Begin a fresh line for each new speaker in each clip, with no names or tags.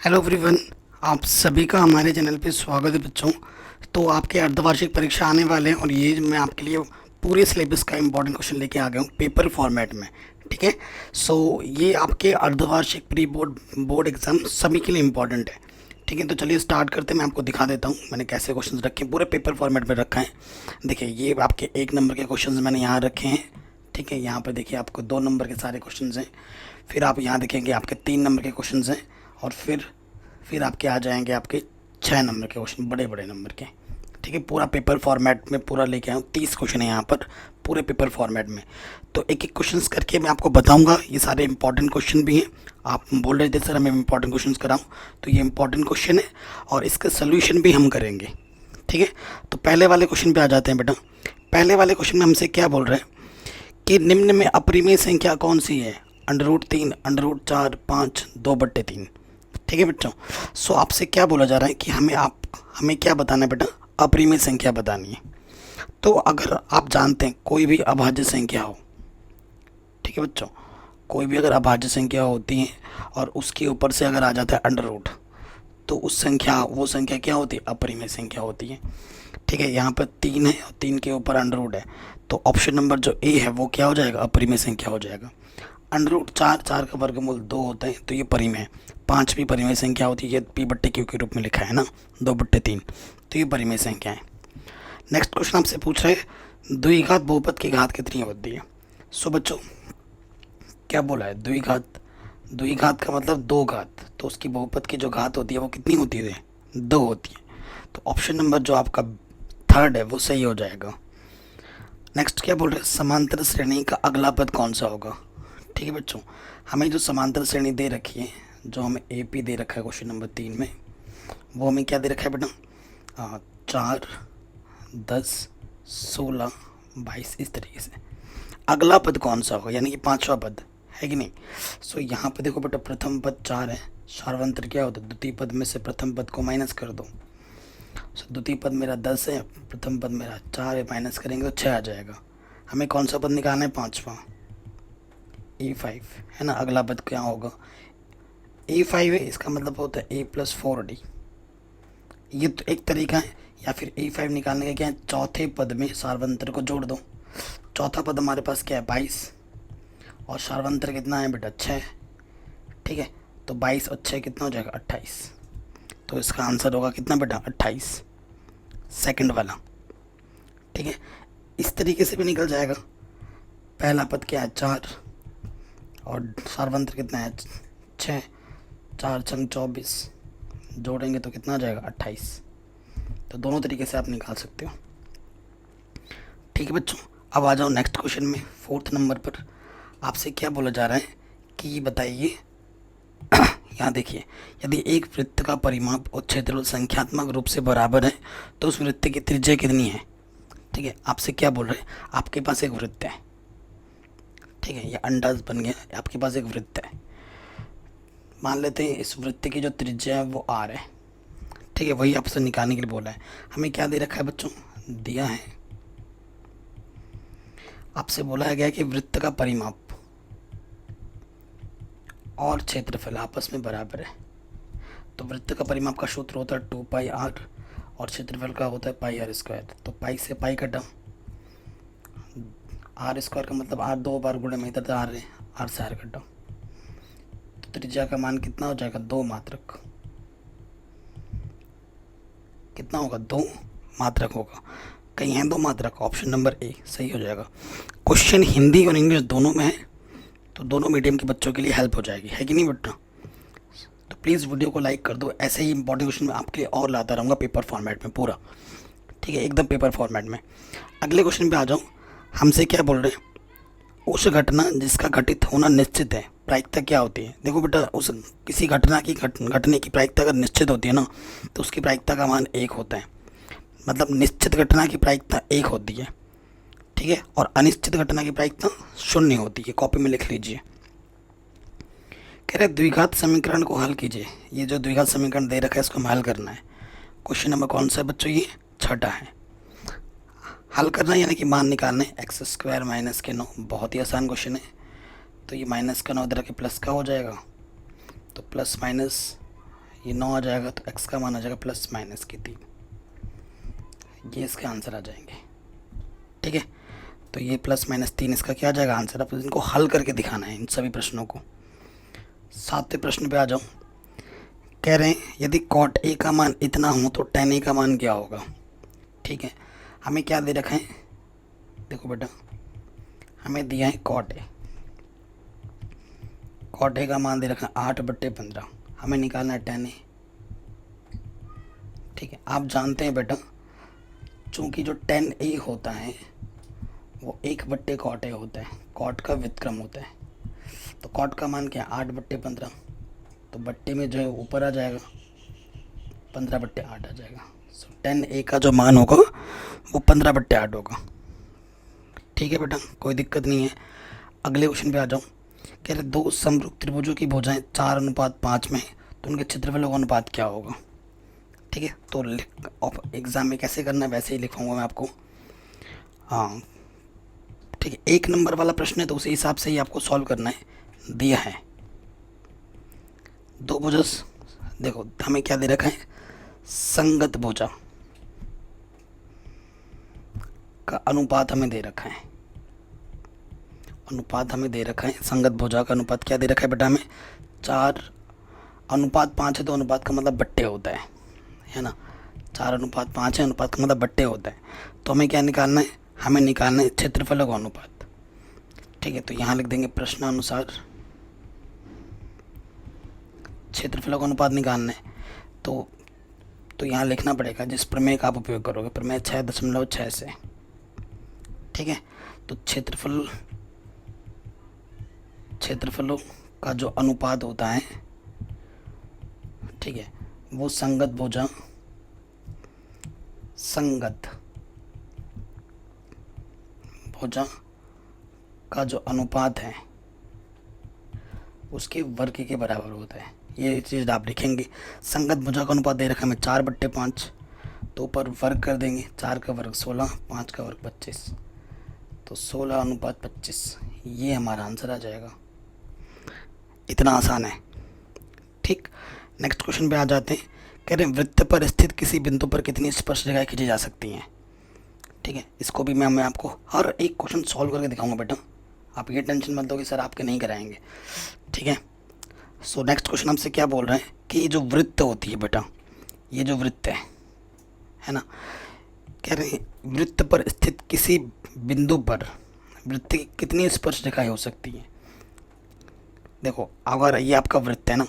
Hello everyone, आप सभी का हमारे चैनल पे स्वागत है बच्चों। तो आपके अर्धवार्षिक परीक्षा आने वाले हैं और ये मैं आपके लिए पूरे सिलेबस का इम्पोर्टेंट क्वेश्चन लेके आ गया हूँ पेपर फॉर्मेट में। ठीक है। ये आपके अर्धवार्षिक प्री बोर्ड बोर्ड एग्जाम सभी के लिए इम्पोर्टेंट है। ठीक है, तो चलिए स्टार्ट करते हैं। मैं आपको दिखा देता हूँ मैंने कैसे क्वेश्चन रखे हैं, पूरे पेपर फॉर्मेट में रखा है। देखिए, ये आपके 1 नंबर के क्वेश्चन मैंने यहाँ रखे हैं। ठीक है, यहाँ पर देखिए आपको 2 नंबर के सारे क्वेश्चन हैं। फिर आप यहाँ देखेंगे आपके 3 नंबर के क्वेश्चन हैं। और फिर आपके आ जाएंगे आपके 6 नंबर के क्वेश्चन, बड़े बड़े नंबर के। ठीक है, पूरा पेपर फॉर्मेट में पूरा लेके आया हूँ। 30 क्वेश्चन है यहाँ पर पूरे पेपर फॉर्मेट में। तो एक एक क्वेश्चन करके मैं आपको बताऊंगा। ये सारे इंपॉर्टेंट क्वेश्चन भी हैं। आप बोल रहे थे सर हमें इंपॉर्टेंट क्वेश्चन कराऊं, तो ये इंपॉर्टेंट क्वेश्चन है और इसका सोल्यूशन भी हम करेंगे। ठीक है, तो पहले वाले क्वेश्चन पे आ जाते हैं बेटा। पहले वाले क्वेश्चन में हमसे क्या बोल रहे हैं कि निम्न में अपरिमेय संख्या कौन सी है? √3, √4, 5, 2/3। ठीक है बच्चों। आपसे क्या बोला जा रहा है कि हमें क्या बताना है बेटा? अपरिमेय संख्या बतानी है। तो अगर आप जानते हैं कोई भी अभाज्य संख्या हो, ठीक है बच्चों, कोई भी अगर अभाज्य संख्या होती है और उसके ऊपर से अगर आ जाता है अंडर रूट, तो वो संख्या क्या होती है? अपरिमेय संख्या होती है। ठीक है, यहाँ पर 3 है और 3 के ऊपर अंडर रूट है, तो ऑप्शन नंबर जो ए है वो क्या हो जाएगा? अपरिमेय संख्या हो जाएगा। √4, 4 का वर्गमूल 2 होता है, तो ये परिमेय है। 5 भी परिमेय संख्या होती है, ये P/Q के रूप में लिखा है ना, 2/3, तो ये परिमेय संख्या है। नेक्स्ट क्वेश्चन आपसे पूछ रहे हैं द्विघात बहुपद की घात कितनी होती है? बच्चों क्या बोला है? द्विघात का मतलब 2 घात, तो उसकी बहुपद की जो घात होती है वो कितनी होती है? 2 होती है। तो ऑप्शन नंबर जो आपका थर्ड है वो सही हो जाएगा। नेक्स्ट क्या बोल रहे हैं? समांतर श्रेणी का अगला पद कौन सा होगा? ठीक है बच्चों, हमें जो समांतर श्रेणी दे रखी है, जो हमें AP दे रखा है क्वेश्चन नंबर 3 में, वो हमें क्या दे रखा है बेटा? 4, 10, 16, 22, इस तरीके से। अगला पद कौन सा होगा, यानी कि 5वां पद है कि नहीं? यहाँ पे देखो बेटा, प्रथम पद 4 है, सार्वंतर क्या होता है? द्वितीय पद में से प्रथम पद को माइनस कर दो। द्वितीय पद मेरा 10 है, प्रथम पद मेरा 4 है, माइनस करेंगे तो 6 आ जाएगा। हमें कौन सा पद निकालना है? 5वां, E5 है ना। अगला पद क्या होगा? E5 है, इसका मतलब होता है A+4D। ये तो एक तरीका है। या फिर E5 निकालने का क्या है? चौथे पद में सार्वंतर को जोड़ दो। चौथा पद हमारे पास क्या है? 22, और सार्वंतर कितना है बेटा? 6। ठीक है, तो 22 और 6 कितना हो जाएगा? 28। तो इसका आंसर होगा कितना बेटा? 28, सेकंड वाला। ठीक है, इस तरीके से भी निकल जाएगा। पहला पद क्या है? 4, और सार्वंतर कितना है? 6, 4 छंग 24, जोड़ेंगे तो कितना आ जाएगा? 28। तो दोनों तरीके से आप निकाल सकते हो। ठीक है बच्चों, अब आ जाओ नेक्स्ट क्वेश्चन में। 4th नंबर पर आपसे क्या बोला जा रहा है कि बताइए यहाँ देखिए, यदि एक वृत्त का परिमाप और क्षेत्रफल संख्यात्मक रूप से बराबर है तो उस वृत्त की त्रिज्या कितनी है? ठीक है, आपसे क्या बोल रहे हैं? आपके पास एक वृत्त है, ठीक है, ये अंडा बन गया। आपके पास एक वृत्त है, मान लेते हैं इस वृत्त की जो त्रिज्या है वो R है। ठीक है, वही आपसे निकालने के लिए बोला है। हमें क्या दे रखा है बच्चों? दिया है, आपसे बोला गया कि वृत्त का परिमाप और क्षेत्रफल आपस में बराबर है। तो वृत्त का परिमाप का सूत्र होता है 2πr और क्षेत्रफल का होता है πr²। तो पाई से पाई कटा, r² का मतलब r 2 बार गुणे में, इधर तो r है, r से r कटा, तो त्रिज्या का मान कितना हो जाएगा? 2 मात्रक। कितना होगा? 2 मात्रक होगा। कहीं है 2 मात्रक? ऑप्शन नंबर ए सही हो जाएगा। क्वेश्चन हिंदी और इंग्लिश दोनों में है, तो दोनों मीडियम के बच्चों के लिए हेल्प हो जाएगी, है कि नहीं बेटा? तो प्लीज़ वीडियो को लाइक कर दो। ऐसे ही इंपॉर्टेंट क्वेश्चन मैं आपके लिए और लाता रहूँगा पेपर फॉर्मेट में पूरा। ठीक है, एकदम पेपर फॉर्मेट में। अगले क्वेश्चन पे आ जाऊँ। हमसे क्या बोल रहे हैं? उस घटना जिसका घटित होना निश्चित है, प्रायिकता क्या होती है? देखो बेटा, उस किसी घटना की घटने की प्रायिकता अगर निश्चित होती है ना, तो उसकी प्रायिकता का मान 1 होता है। मतलब निश्चित घटना की प्रायिकता 1 होती है, ठीक है, और अनिश्चित घटना की प्रायिकता 0 होती है। कॉपी में लिख लीजिए। कह रहे द्विघात समीकरण को हल कीजिए। ये जो द्विघात समीकरण दे रखा है इसको हमें हल करना है। क्वेश्चन नंबर कौन सा है बच्चों? ये 6ठा है। हल करना यानी कि मान निकालना है। x² - के 9, बहुत ही आसान क्वेश्चन है। तो ये -9 इधर के प्लस का हो जाएगा, तो प्लस माइनस ये 9 आ जाएगा तो x का मान आ जाएगा प्लस माइनस की 3। ये इसके आंसर आ जाएंगे। ठीक है, तो ये प्लस माइनस 3 इसका क्या आ जाएगा आंसर। अब इनको हल करके दिखाना है इन सभी प्रश्नों को। 7वें प्रश्न पे आ जाओ। कह रहे हैं यदि कॉट ए का मान इतना हो तो टेन ए का मान क्या होगा। ठीक है, हमें क्या दे रखा है, देखो बेटा हमें दिया है कॉट ए। कॉट ए का मान दे रखा है 8/15, हमें निकालना है टेन ए। ठीक है, आप जानते हैं बेटा चूँकि जो टेन ए होता है वो 1/कॉट ए होता है, कॉट का व्युत्क्रम होता है। तो कॉट का मान क्या है 8/15, तो बट्टे में जो है ऊपर आ जाएगा 15/8 आ जाएगा। सो टेन ए का जो मान होगा वो 15/8 होगा। ठीक है बेटा, कोई दिक्कत नहीं है। अगले क्वेश्चन पे आ जाओ। कह रहे दो समरूप त्रिभुजों की भुजाएं 4:5 में तो उनके क्षेत्रफलों का अनुपात क्या होगा। ठीक है, तो एग्ज़ाम में कैसे करना है वैसे ही लिखवाऊंगा मैं आपको। हाँ ठीक है, 1 नंबर वाला प्रश्न है तो उसी हिसाब से ही आपको सॉल्व करना है। दिया है दो भुजा, देखो हमें क्या दे रखा है, संगत भुजा का अनुपात हमें दे रखा है। अनुपात हमें दे रखा है, संगत भुजा का अनुपात क्या दे रखा है बेटा हमें 4:5 है, तो अनुपात का मतलब बट्टे होता है ना। 4:5 है, अनुपात का मतलब बट्टे होता है। तो हमें क्या निकालना है, हमें निकालना है क्षेत्रफलों का अनुपात। ठीक है, तो यहाँ लिख देंगे प्रश्नानुसार क्षेत्रफलों का अनुपात निकालना है। तो यहाँ लिखना पड़ेगा जिस प्रमेय का आप उपयोग करोगे, प्रमेय 6.6 से। ठीक है, तो क्षेत्रफलों का जो अनुपात होता है, ठीक है, वो संगत भुजा का जो अनुपात है उसके वर्ग के बराबर होता है। ये चीज़ आप लिखेंगे। संगत भुजा का अनुपात दे रखा है हमें 4/5, तो ऊपर वर्ग कर देंगे, 4 का वर्ग 16, 5 का वर्ग 25, तो 16:25 ये हमारा आंसर आ जाएगा। इतना आसान है। ठीक, नेक्स्ट क्वेश्चन पे आ जाते हैं। कह रहे हैं वृत्त पर स्थित किसी बिंदु पर कितनी स्पर्श रेखाएं खींची जा सकती हैं। ठीक है, इसको भी मैं आपको हर एक क्वेश्चन सॉल्व करके दिखाऊंगा बेटा, आप ये टेंशन मत लो कि सर आपके नहीं कराएंगे। ठीक है, सो नेक्स्ट क्वेश्चन हमसे क्या बोल रहे हैं कि ये जो वृत्त होती है बेटा, ये जो वृत्त है ना, कह रहे हैं वृत्त पर स्थित किसी बिंदु पर वृत्त की कितनी स्पर्श रेखाएं हो सकती हैं। देखो अगर ये आपका वृत्त है ना,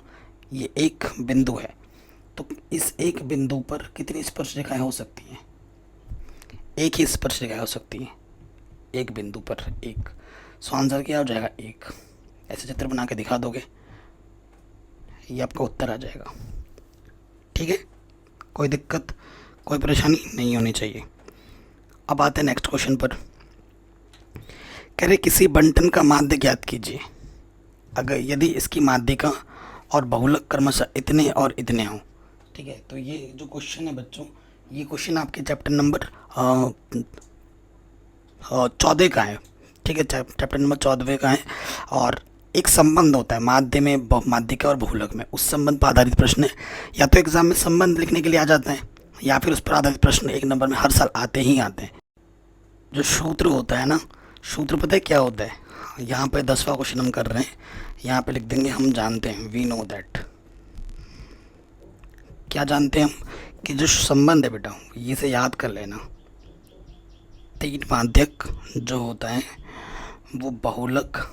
ये एक बिंदु है, तो इस एक बिंदु पर कितनी स्पर्श रेखाएं हो सकती हैं, एक ही स्पर्श रेखाएं हो सकती हैं एक बिंदु पर, एक। सो आंसर क्या हो जाएगा, एक। ऐसे चित्र बना के दिखा दोगे, ये आपका उत्तर आ जाएगा। ठीक है, कोई दिक्कत कोई परेशानी नहीं होनी चाहिए। अब आते हैं नेक्स्ट क्वेश्चन पर। कह रहे किसी बंटन का माध्य ज्ञात कीजिए अगर यदि इसकी माध्यिका और बहुलक क्रमशः इतने और इतने हों। ठीक है, तो ये जो क्वेश्चन है बच्चों, ये क्वेश्चन आपके चैप्टर नंबर 14 का है। ठीक है, चैप्टर नंबर 14 का है, और एक संबंध होता है माध्य में, माध्यिका और बहुलक में, उस संबंध पर आधारित प्रश्न है। या तो एग्जाम में संबंध लिखने के लिए आ जाते हैं, या फिर उस पर आधारित प्रश्न 1 नंबर में हर साल आते ही आते हैं। जो सूत्र होता है ना, सूत्र पता है क्या होता है, यहाँ पे 10वां क्वेश्चन हम कर रहे हैं, यहाँ पे लिख देंगे हम जानते हैं, वी नो दैट। क्या जानते हैं हम, कि जो संबंध है बेटा ये से याद कर लेना, 3 माध्यक जो होता है वो बहुलक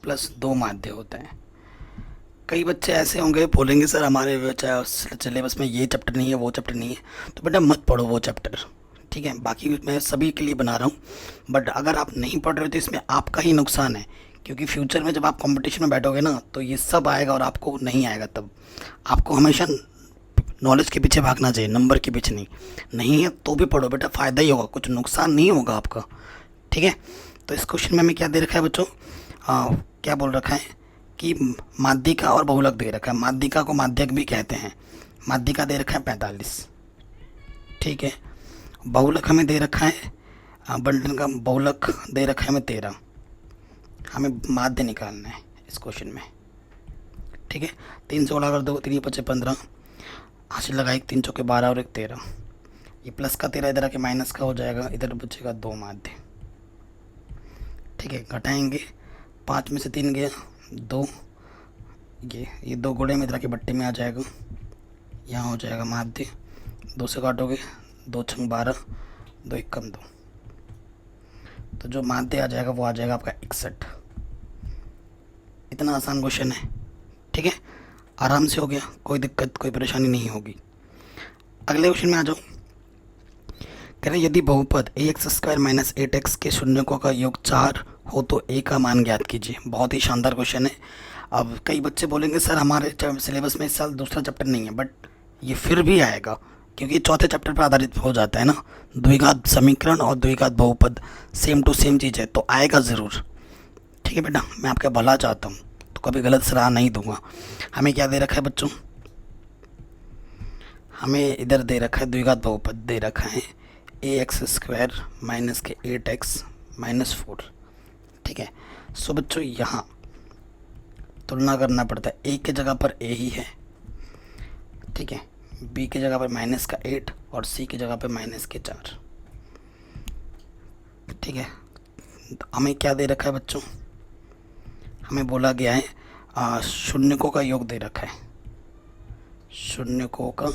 प्लस 2 माध्य होता है। कई बच्चे ऐसे होंगे बोलेंगे सर हमारे सिलेबस में ये चैप्टर नहीं है, वो चैप्टर नहीं है, तो बेटा मत पढ़ो वो चैप्टर। ठीक है, बाकी मैं सभी के लिए बना रहा हूँ, बट अगर आप नहीं पढ़ रहे तो इसमें आपका ही नुकसान है, क्योंकि फ्यूचर में जब आप कंपटीशन में बैठोगे ना तो ये सब आएगा और आपको नहीं आएगा। तब आपको हमेशा नॉलेज के पीछे भागना चाहिए, नंबर के पीछे नहीं है तो भी पढ़ो बेटा, फ़ायदा ही होगा, कुछ नुकसान नहीं होगा आपका। ठीक है, तो इस क्वेश्चन में हमें क्या दे रखा है बच्चों, क्या बोल रखा है कि माध्यिका और बहुलक दे रखा है। माध्यिका को माध्यक भी कहते हैं। माध्यिका दे रखा है 45। ठीक है, बहुलक हमें दे रखा है, बंटन का बहुलक दे रखा है हमें 13। हमें माध्य निकालना है इस क्वेश्चन में। ठीक है, 3 से गुणा कर दो, 3 पचे 15, हासिल लगा, 1 3 चौके 12 और 1 13, ये प्लस का 13 इधर आके माइनस का हो जाएगा, इधर बचेगा 2 माध्य। ठीक है, घटाएंगे, 5 में से 3 गया 2, ये 2 गुणे में इधर के बट्टे में आ जाएगा, यहाँ हो जाएगा माध्य, 2 से काटोगे 2 छंग 12, 2 1 कम 2, तो जो माध्य आ जाएगा वो आ जाएगा आपका 61। इतना आसान क्वेश्चन है। ठीक है, आराम से हो गया, कोई दिक्कत कोई परेशानी नहीं होगी। अगले क्वेश्चन में आ जाओ। कह रहे यदि बहुपद ax² माइनस 8x के शून्यकों का योग 4 हो तो a का मान ज्ञात कीजिए। बहुत ही शानदार क्वेश्चन है। अब कई बच्चे बोलेंगे सर हमारे सिलेबस में इस साल दूसरा चैप्टर नहीं है, बट ये फिर भी आएगा क्योंकि चौथे चैप्टर पर आधारित हो जाता है ना, द्विघात समीकरण और द्विघात बहुपद सेम टू सेम चीज़ है, तो आएगा ज़रूर। ठीक है बेटा, मैं आपका भला चाहता हूँ तो कभी गलत सलाह नहीं दूंगा। हमें क्या दे रखा है बच्चों, हमें इधर दे रखा है द्विघात बहुपद दे रखा है ax² माइनस के 8x माइनस 4। ठीक है, सो बच्चों यहाँ तुलना करना पड़ता है, a की जगह पर a ही है, ठीक है, b की जगह पर माइनस का 8 और c की जगह पर माइनस के 4। ठीक है, तो हमें क्या दे रखा है बच्चों, हमें बोला गया है शून्यकों का योग दे रखा है, शून्यकों का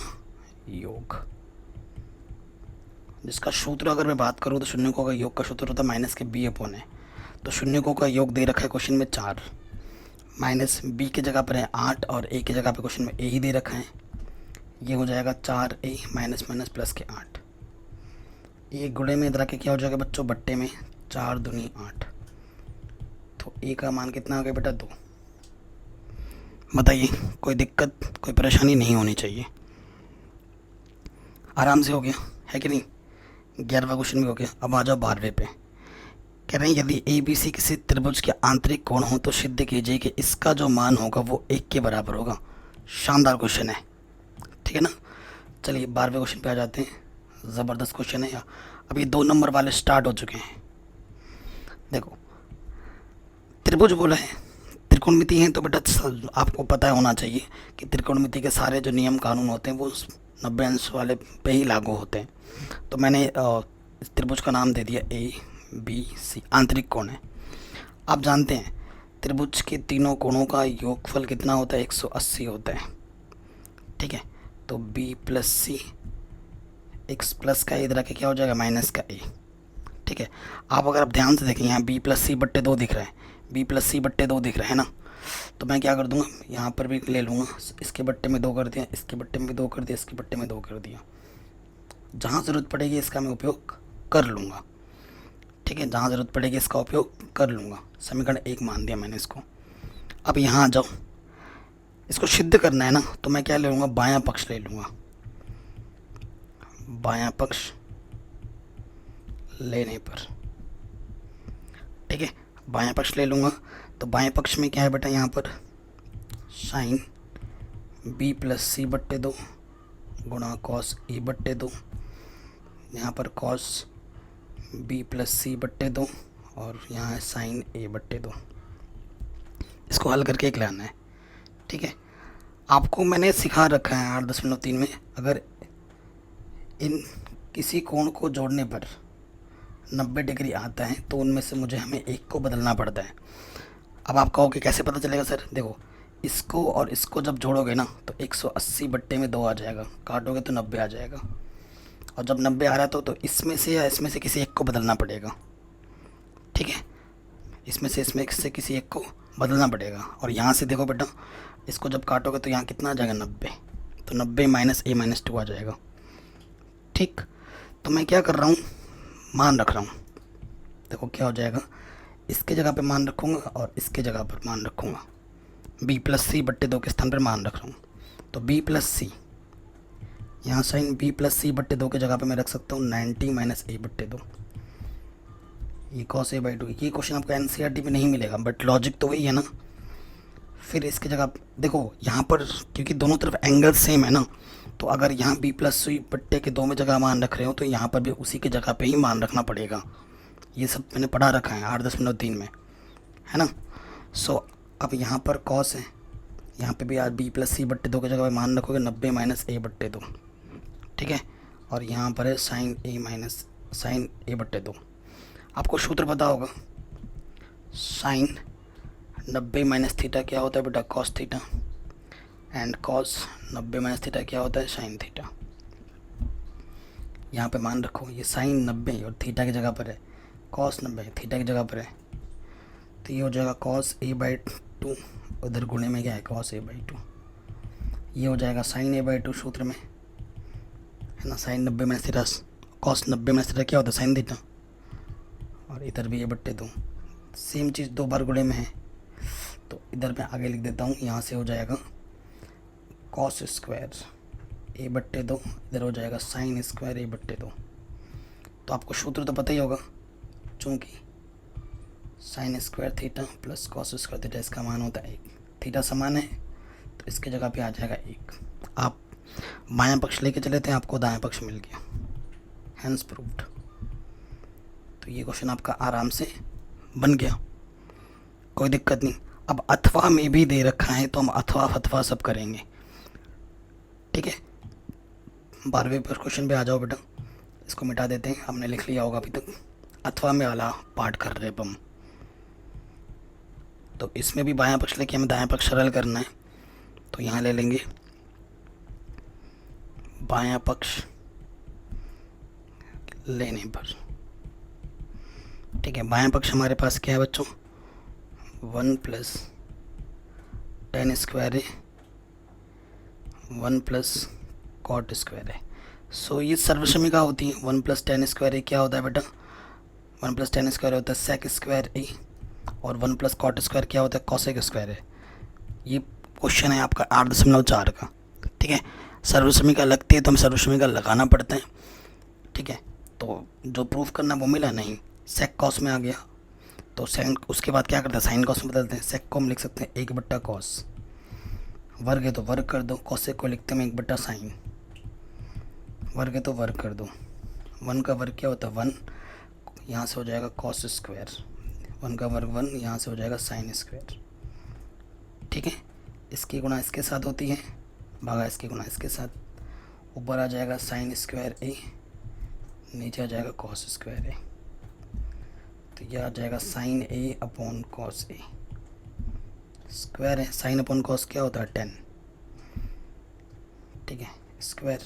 योग, जिसका सूत्र अगर मैं बात करूँ तो शून्यकों का योग का सूत्र होता है माइनस के b/a। तो शून्यकों का योग दे रखा है क्वेश्चन में 4, माइनस b की जगह पर है 8 और a की जगह पर क्वेश्चन में a ही दे रखा है, ये हो जाएगा 4a माइनस माइनस प्लस के 8। ये गुणे में इधर के क्या हो जाएगा बच्चों, बट्टे में 4 दूनी 8, तो a का मान कितना आ गया बेटा 2। बताइए, कोई दिक्कत कोई परेशानी नहीं होनी चाहिए, आराम से हो गया है कि नहीं। 11वां क्वेश्चन भी हो गया। अब आ जाओ 12वें पे। कह रहे हैं यदि ABC किसी त्रिभुज के आंतरिक कोण हो तो सिद्ध कीजिए कि इसका जो मान होगा वो 1 के बराबर होगा। शानदार क्वेश्चन है, ठीक है ना। चलिए 12वें क्वेश्चन पे आ जाते हैं। ज़बरदस्त क्वेश्चन है। अब ये 2 नंबर वाले स्टार्ट हो चुके हैं। देखो त्रिभुज बोला है, त्रिकोणमिति है, तो बेटा आपको पता होना चाहिए कि त्रिकोणमिति के सारे जो नियम कानून होते हैं वो 90 अंश वाले पे ही लागू होते हैं। तो मैंने इस त्रिभुज का नाम दे दिया ABC, आंतरिक कोण है। आप जानते हैं त्रिभुज के तीनों कोणों का योगफल कितना होता है, 180 होता है, ठीक है। तो B plus C, x plus का इधर आके क्या हो जाएगा माइनस का A, ठीक है। आप अगर आप ध्यान से देखें यहाँ B प्लस C बट्टे 2 दिख रहा है, B प्लस C बट्टे 2 दिख रहा है ना, तो मैं क्या कर दूंगा यहाँ पर भी ले लूँगा, इसके बट्टे में 2 कर दिया, इसके बट्टे में 2 कर दिया, इसके बट्टे में 2 कर दिया। जहाँ ज़रूरत पड़ेगी इसका मैं उपयोग कर लूँगा, ठीक है, जहाँ ज़रूरत पड़ेगी इसका उपयोग कर लूँगा। समीकरण 1 मान दिया मैंने इसको। अब यहाँ आ जाओ, इसको सिद्ध करना है ना, तो मैं क्या ले लूँगा, बायां पक्ष ले लूँगा। बायां पक्ष लेने पर, ठीक है, बायां पक्ष ले लूँगा। तो बाएं पक्ष में क्या है बेटा, यहाँ पर साइन B प्लस C बट्टे 2 गुणा कॉस E बट्टे 2, यहाँ पर कॉस B प्लस C बट्टे 2 और यहाँ है साइन A बट्टे 2। इसको हल करके एक लाना है, ठीक है। आपको मैंने सिखा रखा है 8.3 में, अगर इन किसी कोण को जोड़ने पर 90 डिग्री आता है तो उनमें से मुझे हमें एक को बदलना पड़ता है। अब आप कहोगे कैसे पता चलेगा सर, देखो इसको और इसको जब जोड़ोगे ना तो 180 बट्टे में 2 आ जाएगा, काटोगे तो 90 आ जाएगा, और जब 90 आ रहा है तो इसमें से या इसमें से किसी एक को बदलना पड़ेगा, ठीक है। इसमें से किसी एक को बदलना पड़ेगा। और यहाँ से देखो बेटा, इसको जब काटोगे तो यहाँ कितना आ जाएगा 90, तो 90 माइनस A माइनस 2 आ जाएगा, ठीक। तो मैं क्या कर रहा हूँ, मान रख रहा हूँ। देखो क्या हो जाएगा, इसके जगह पे मान रखूँगा और इसके जगह पर मान रखूँगा। B प्लस C बट्टे 2 के स्थान पर मान रख रहा हूँ, तो B प्लस C, यहाँ साइन B प्लस C बट्टे 2 के जगह पे मैं रख सकता हूँ 90 माइनस A बट्टे 2। ये cos A/2। ये क्वेश्चन आपको NCERT में नहीं मिलेगा, बट लॉजिक तो वही है ना। फिर इसके जगह देखो यहाँ पर क्योंकि दोनों तरफ एंगल सेम है ना, तो अगर यहाँ B प्लस C बट्टे के 2 में जगह मान रख रहे हो तो यहाँ पर भी उसी की जगह पे ही मान रखना पड़ेगा। ये सब मैंने पढ़ा रखा है 8.3 में, है ना। सो अब यहाँ पर कॉस है, यहाँ पे भी यार बी प्लस सी बट्टे 2 की जगह पे मान रखोगे 90 माइनस ए बट्टे 2, ठीक है। और यहाँ पर है साइन ए माइनस साइन ए बट्टे 2। आपको सूत्र पता होगा, साइन 90 माइनस थीटा क्या होता है बेटा, cos theta, and cos 90 minus theta क्या होता है, साइन थीटा। यहाँ पे मान रखो ये साइन 90 और थीटा की जगह पर है, कॉस 90 थीटा की जगह पर है, तो ये हो जाएगा कॉस ए बाई 2, उधर गुणे में क्या है कॉस ए बाई 2, ये हो जाएगा साइन ए बाई 2 सूत्र में, है ना। Sine 90 minus theta, cos 90 minus theta क्या होता है, साइन थीटा, और इधर भी ये बट्टे 2, सेम चीज़ 2 बार गुणे में है, तो इधर मैं आगे लिख देता हूँ। यहाँ से हो जाएगा कॉस स्क्वायर ए बट्टे 2, इधर हो जाएगा साइन स्क्वायर ए बट्टे 2। तो आपको सूत्र तो पता ही होगा, चूँकि sine square theta plus cos square theta इसका मान होता है 1, थीटा समान है तो इसके जगह पे आ जाएगा 1। आप बायां पक्ष लेके चले थे, आपको दायां पक्ष मिल गया, हैंस प्रूव्ड। तो ये क्वेश्चन आपका आराम से बन गया, कोई दिक्कत नहीं। अब अथवा में भी दे रखा है तो हम अथवा फथवा सब करेंगे, ठीक है। 12वें पर क्वेश्चन पे आ जाओ बेटा, इसको मिटा देते हैं, हमने लिख लिया होगा अभी तक, अथवा में वाला पार्ट कर रहे हैं हम। तो इसमें भी बायां पक्ष लेके हमें दायां पक्ष सरल करना है, तो यहाँ ले लेंगे बायां पक्ष लेने पर, ठीक है। बायां पक्ष हमारे पास क्या है बच्चों, 1 प्लस टेन स्क्वायर है, 1 प्लस कॉट स्क्वायर है। सो ये सर्वसमीका होती है। 1 प्लस टेन स्क्वायर ए क्या होता है बेटा, 1 प्लस टेन स्क्वायर होता है सेक स्क्वायर ए, और 1 प्लस कॉट स्क्वायर क्या होता है, कॉसेक स्क्वायर है। ये क्वेश्चन है आपका 8.4 का, ठीक है। सर्वसमीका लगती है तो हम सर्वसमीका लगाना पड़ता है, ठीक है। तो जो प्रूफ करना वो मिला नहीं, सेक कॉस में आ गया, तो साइन उसके बाद क्या करते हैं, साइन कॉस में बदलते हैं। सेक को हम लिख सकते हैं 1 बट्टा कॉस, वर्ग है तो वर्ग कर दो, कॉसेक को लिखते हैं 1 बट्टा साइन, वर्ग है तो वर्ग कर दो। 1 का वर्ग क्या होता है 1, यहाँ से हो जाएगा कॉस स्क्वायर, 1 का वर्ग 1, यहाँ से हो जाएगा साइन स्क्वायर, ठीक है। इसकी गुणा इसके साथ होती है, भागा इसकी गुणा इसके साथ, ऊपर आ जाएगा साइन स्क्वायर ए, नीचे आ जाएगा कॉस स्क्वायर ए, तो यह आ जाएगा sign A upon cos A, square है, साइन अपॉन कॉस क्या होता है 10, ठीक है, स्क्वायर,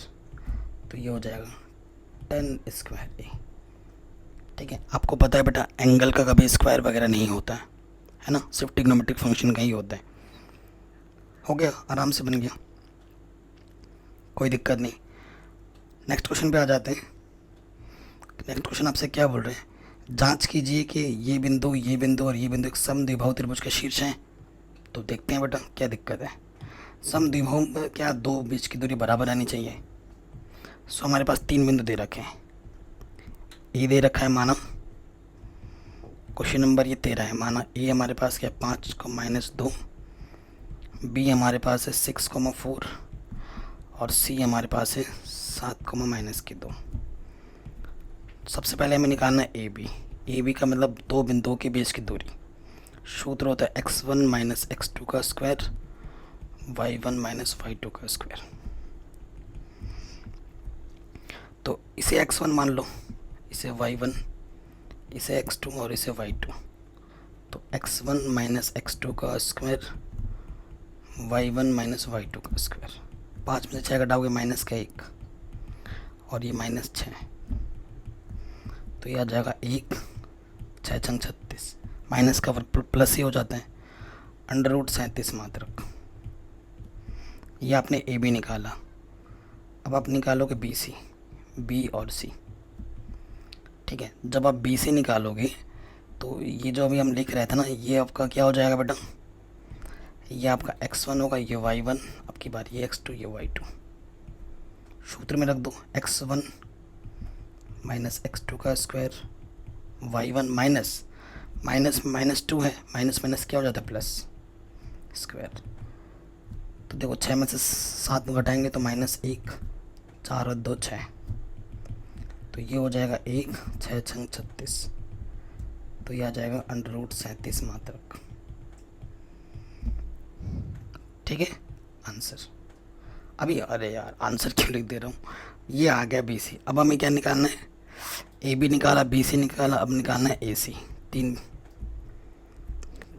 तो ये हो जाएगा 10 स्क्वायर ए, ठीक है। आपको पता है बेटा एंगल का कभी स्क्वायर वगैरह नहीं होता है ना, सिर्फ ट्रिग्नोमेट्रिक फंक्शन का ही होता है। हो गया, आराम से बन गया, कोई दिक्कत नहीं। नेक्स्ट क्वेश्चन पे आ जाते हैं। नेक्स्ट क्वेश्चन आपसे क्या बोल रहे हैं, जांच कीजिए कि ये बिंदु और ये बिंदु एक समद्विबाहु त्रिभुज के शीर्ष हैं। तो देखते हैं बेटा क्या दिक्कत है। समद्विबाहु में क्या दो बीच की दूरी बराबर आनी चाहिए। सो हमारे पास 3 बिंदु दे रखे हैं, ए दे रखा है माना, क्वेश्चन नंबर ये 13 है, माना ए हमारे पास क्या 5,-2, बी हमारे पास है 6,4 और सी हमारे पास है 7,-2। सबसे पहले हमें निकालना है ए बी का मतलब दो बिंदुओं के बीच की दूरी। सूत्र होता है x1 माइनस x2 का स्क्वायर, y1 माइनस y2 का स्क्वायर। तो इसे x1 मान लो, इसे y1, इसे x2 और इसे y2। तो x1 माइनस x2 का स्क्वायर, y1 माइनस y2 का स्क्वायर। 5 में से 6 घटाओगे माइनस का 1 और ये माइनस 6, तो ये आ जाएगा 1, 6 छंग 36, माइनस का प्लस ही हो जाता है, √37 मात्रक। ये आपने ए बी निकाला। अब आप निकालोगे बी सी, बी और सी, ठीक है। जब आप बी सी निकालोगे तो ये जो अभी हम लिख रहे थे ना, ये आपका क्या हो जाएगा बेटा, ये आपका x1 होगा, ये y1, अब की बार ये x2, ये y2। सूत्र में रख दो x1 माइनस x2 का स्क्वायर, y1 माइनस माइनस 2 है, माइनस माइनस क्या हो जाता है प्लस स्क्वायर। तो देखो 6 में से 7 घटाएंगे तो -1, 4 और 2 6, तो ये हो जाएगा 1, 6 छंग 36, तो ये आ जाएगा √37 मात्रक। ठीक है आंसर। अभी अरे यार आंसर क्यों लिख दे रहा हूँ, ये आ गया बी सी। अब हमें क्या निकालना है, ए बी निकाला, बी सी निकाला, अब निकालना है ए सी, तीन।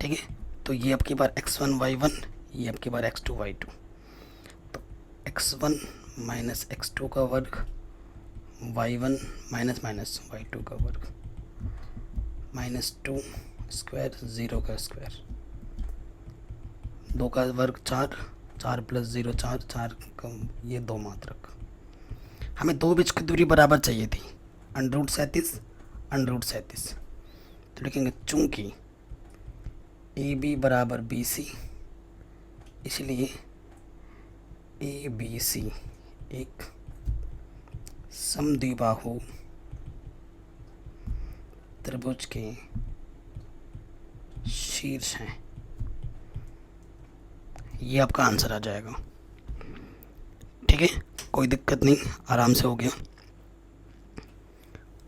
ठीक है, तो ये आपकी बार x1 y1, ये आपकी बार x2 y2। तो x1 माइनस x2 का वर्ग, y1 माइनस माइनस y2 का वर्ग, -2 स्क्वायर, 0 का स्क्वायर, 2 का वर्ग 4, 4 प्लस 0 4, 4 का ये 2 मात्रक। हमें दो बीच की दूरी बराबर चाहिए थी, √37, √37। तो लिखेंगे चूंकि ए बी बराबर बी सी, इसलिए ए बी सी एक समद्विबाहु त्रिभुज के शीर्ष हैं। ये आपका आंसर आ जाएगा। ठीक है, कोई दिक्कत नहीं, आराम से हो गया।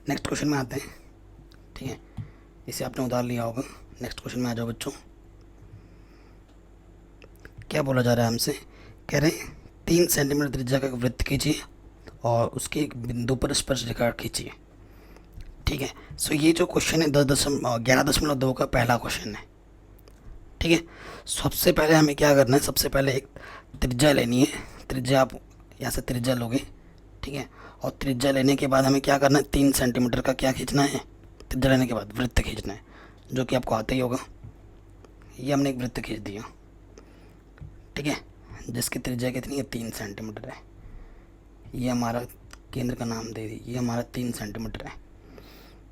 नेक्स्ट क्वेश्चन में आते हैं। ठीक है, इसे आपने उधार लिया होगा। नेक्स्ट क्वेश्चन में आ जाओ बच्चों। क्या बोला जा रहा है हमसे, कह रहे हैं 3 सेंटीमीटर त्रिज्या का वृत्त खींचिए और उसके एक बिंदु पर स्पर्श रेखा खींचिए। ठीक है, सो ये जो क्वेश्चन है 11.2 का पहला क्वेश्चन है। ठीक है, सबसे पहले हमें क्या करना है, सबसे पहले एक त्रिज्या लेनी है। त्रिज्या आप यहाँ से त्रिज्या लोगे। ठीक है, और त्रिज्या लेने के बाद हमें क्या करना है, 3 सेंटीमीटर का क्या खींचना है, त्रिज्या लेने के बाद वृत्त खींचना है, जो कि आपको आता ही होगा। ये हमने एक वृत्त खींच दिया। ठीक है, जिसकी त्रिज्या कितनी है, 3 सेंटीमीटर है। ये हमारा केंद्र का नाम दे दी, ये हमारा 3 सेंटीमीटर है।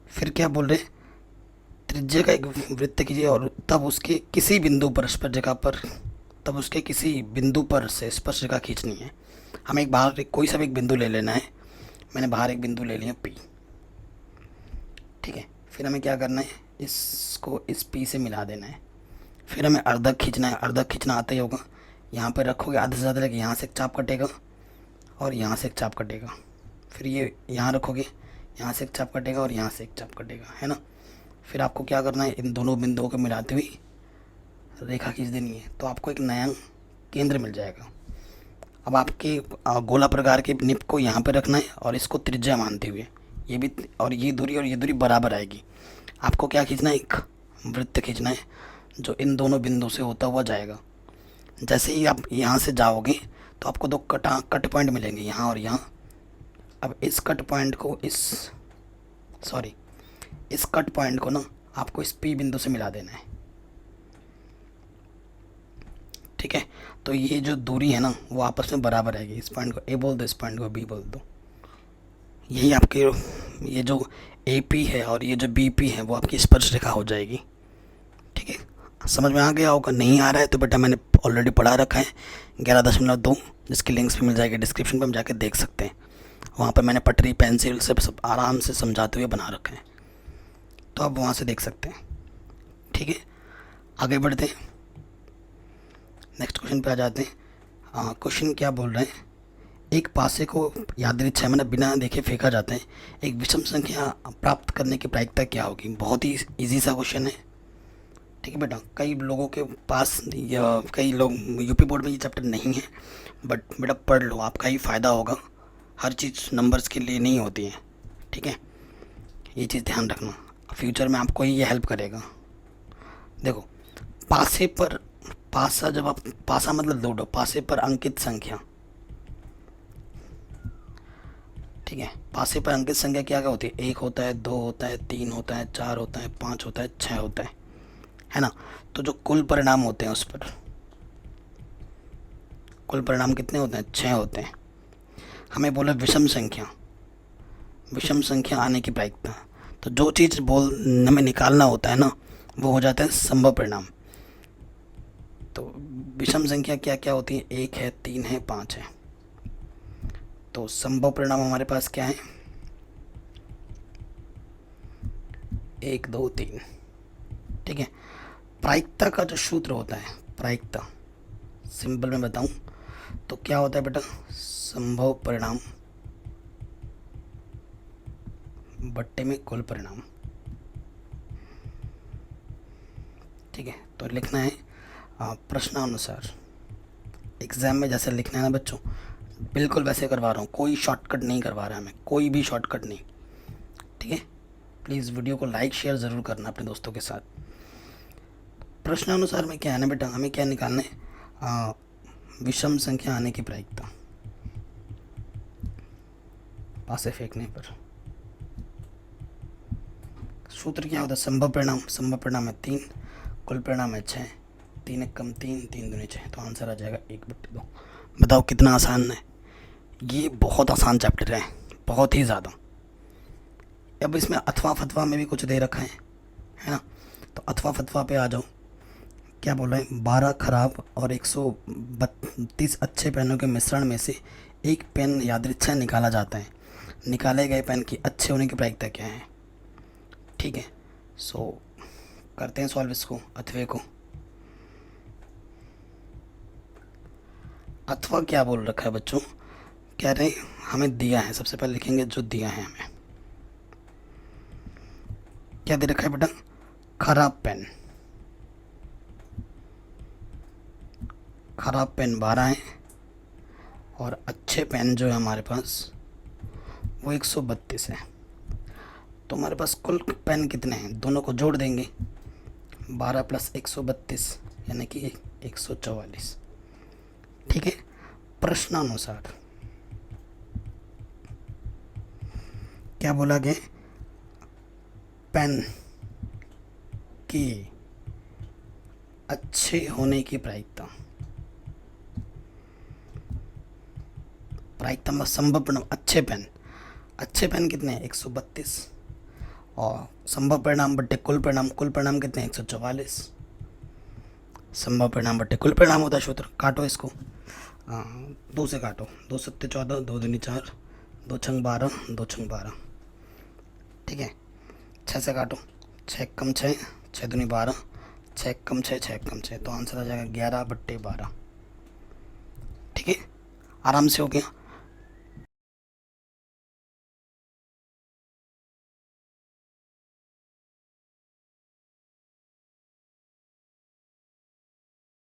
फिर क्या बोल रहे, त्रिज्या का एक वृत्त कीजिए और तब उसके किसी बिंदु पर स्पर्श रेखा पर, तब उसके किसी बिंदु पर से स्पर्श रेखा खींचनी है। हमें एक बाहर कोई सा भी एक बिंदु ले लेना है। मैंने बाहर एक बिंदु ले लिया P। ठीक है, फिर हमें क्या करना है, इसको इस P से मिला देना है। फिर हमें अर्धक खींचना है। अर्धक खींचना आता ही होगा। यहाँ पर रखोगे आधे से ज़्यादा लगे, यहाँ से एक चाप कटेगा और यहाँ से एक चाप कटेगा। फिर ये यहाँ रखोगे, यहाँ से एक चाप कटेगा और यहाँ से एक चाप कटेगा, है ना। फिर आपको क्या करना है, इन दोनों बिंदुओं को मिलाते हुए रेखा खींच देनी है, तो आपको एक नया केंद्र मिल जाएगा। अब आपके गोला प्रकार के निप को यहाँ पर रखना है और इसको त्रिज्या मानते हुए ये भी, और ये दूरी बराबर आएगी। आपको क्या खींचना है, एक वृत्त खींचना है जो इन दोनों बिंदु से होता हुआ जाएगा। जैसे ही आप यहाँ से जाओगे तो आपको दो कट पॉइंट मिलेंगे, यहाँ और यहाँ। अब इस कट पॉइंट को इस कट पॉइंट को ना आपको इस P बिंदु से मिला देना है। ठीक है, तो ये जो दूरी है ना वो आपस में बराबर आएगी। इस पॉइंट को A बोल दो, इस पॉइंट को B बोल दो। यही आपके ये जो AP है और ये जो BP है वो आपकी स्पर्श रेखा हो जाएगी। ठीक है, समझ में आ गया होगा। नहीं आ रहा है तो बेटा मैंने ऑलरेडी पढ़ा रखा है 11.2, जिसकी लिंक्स भी मिल जाएगी डिस्क्रिप्शन पर, हम जाके देख सकते हैं। वहाँ पर मैंने पटरी पेंसिल से सब आराम से समझाते हुए बना रखा है, तो आप वहाँ से देख सकते हैं। ठीक है, आगे बढ़ते हैं, नेक्स्ट क्वेश्चन पे आ जाते हैं। क्वेश्चन क्या बोल रहे हैं, एक पासे को यादृच्छा मतलब बिना देखे फेंका जाता है, एक विषम संख्या प्राप्त करने की प्रायिकता क्या होगी। बहुत ही इजी सा क्वेश्चन है। ठीक है बेटा, कई लोगों के पास या कई लोग यूपी बोर्ड में ये चैप्टर नहीं है, बट बेटा पढ़ लो, आपका ही फ़ायदा होगा। हर चीज़ नंबर्स के लिए नहीं होती है। ठीक है, ये चीज़ ध्यान रखना, फ्यूचर में आपको ये हेल्प करेगा। देखो, पासे पर पासा, जब आप पासा मतलब लूडो, पासे पर अंकित संख्या। ठीक है, पासे पर अंकित संख्या क्या क्या होती है, 1 होता है, 2 होता है, 3 होता है, 4 होता है, 5 होता है, 6 होता है ना। तो जो कुल परिणाम होते हैं उस पर कुल परिणाम कितने होते हैं, 6 होते हैं। हमें बोला विषम संख्या आने की प्रायिकता। तो जो चीज़ हमें निकालना होता है ना वो हो जाता है संभव परिणाम। तो विषम संख्या क्या क्या होती है, 1 है, 3 है, 5 है। तो संभव परिणाम हमारे पास क्या है, 1 2 3। ठीक है, प्रायिकता का जो सूत्र होता है, प्रायिकता सिंपल में बताऊं तो क्या होता है बेटा, संभव परिणाम बट्टे में कुल परिणाम। ठीक है, तो लिखना है प्रश्नानुसार एग्ज़ाम में जैसे लिखना है ना बच्चों, बिल्कुल वैसे करवा रहा हूँ, कोई शॉर्टकट नहीं करवा रहा है मैं, कोई भी शॉर्टकट नहीं। ठीक है, प्लीज़ वीडियो को लाइक शेयर ज़रूर करना अपने दोस्तों के साथ। प्रश्नानुसार में क्या है ना बेटा, हमें क्या निकालना है, विषम संख्या आने की प्रायिकता पासे फेंकने पर। सूत्र क्या होता है, संभव परिणाम, संभव परिणाम है 3, कुल परिणाम है 6, 3 एक कम 3, 3 दूनी 6, तो आंसर आ जाएगा 1/2। बताओ कितना आसान है, ये बहुत आसान चैप्टर है, बहुत ही ज़्यादा। अब इसमें अथवा फतवा में भी कुछ दे रखा है ना, तो अथवा फतवा पे आ जाओ। क्या बोला है, 12 खराब और 132 अच्छे पेनों के मिश्रण में से एक पेन यादृच्छा निकाला जाता है, निकाले गए पेन की अच्छे होने की प्रायिकता क्या है। ठीक है, सो करते हैं सॉल्व इसको, अथवे को। अथवा क्या बोल रखा है बच्चों, कह रहे हैं हमें दिया है, सबसे पहले लिखेंगे जो दिया है हमें। क्या दे रखा है बेटा, खराब पेन, खराब पेन 12 है और अच्छे पेन जो है हमारे पास वो 132 है। तो हमारे पास कुल पेन कितने हैं, दोनों को जोड़ देंगे, 12 + 132 यानी कि 144। ठीक है, प्रश्नानुसार क्या बोला गया, पेन की अच्छे होने की प्रायिकता, प्रायिकता में संभव परिणाम, अच्छे पेन, अच्छे पेन कितने हैं 132 और संभव परिणाम बट्टे कुल परिणाम, कुल परिणाम कितने हैं 144। संभव परिणाम बट्टे कुल परिणाम होता है सूत्र। काटो इसको, 2 से काटो, 2 सत्ते 14, 2 दूनी 4, 2 छंग 12, 2 छंग 12। ठीक है, 6 से काटो, 6 कम 6, 6 दूनी 12, 6 कम 6, 6 कम 6, तो आंसर आ जाएगा 11/12। ठीक है, आराम से हो गया।